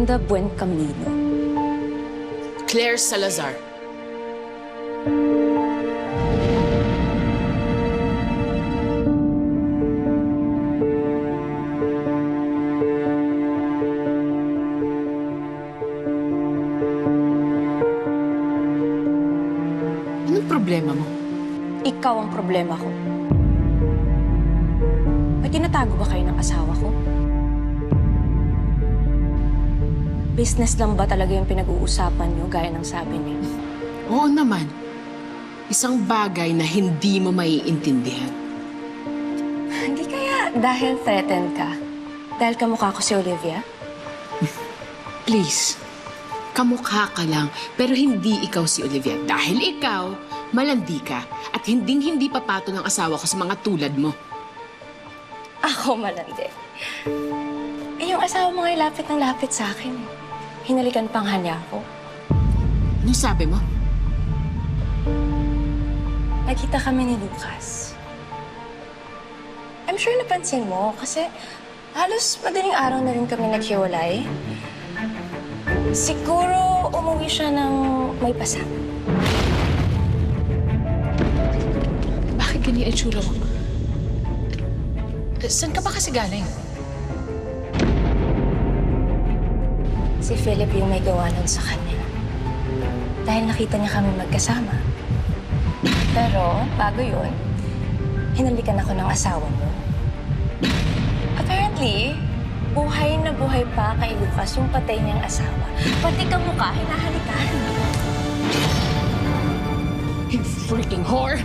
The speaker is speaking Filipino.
Brenda Buencamino. Claire Salazar. Anong problema mo? Ikaw ang problema ko. May tinatago ba kayo ng asawa ko? Business lang ba talaga yung pinag-uusapan niyo gaya ng sabi niyo? Oo naman. Isang bagay na hindi mo maiintindihan. Hindi kaya dahil threatened ka? Dahil kamukha ko si Olivia? Please, kamukha ka lang, pero hindi ikaw si Olivia. Dahil ikaw, malandi ka at hinding-hindi papato ng asawa ko sa mga tulad mo. Ako malandi. Eh, yung asawa mo ngay lapit ng lapit sa akin. Hinalikan pang hanya ko. Anong sabi mo? Nakita kami ni Lucas. I'm sure napansin mo kasi halos madaling araw na rin kami naghiwalay. Siguro umuwi siya ng may pasa. Bakit ganyan ang tsura mo? Saan ka ba kasi galing? Si Philip yung may gawa nun sa kanya. Dahil nakita niya kami magkasama. Pero bago yun, hinalikan ako ng asawa mo. Apparently, buhay na buhay pa kay Lucas yung patay niyang asawa. Pati kamukha, hinahalikan. You freaking whore!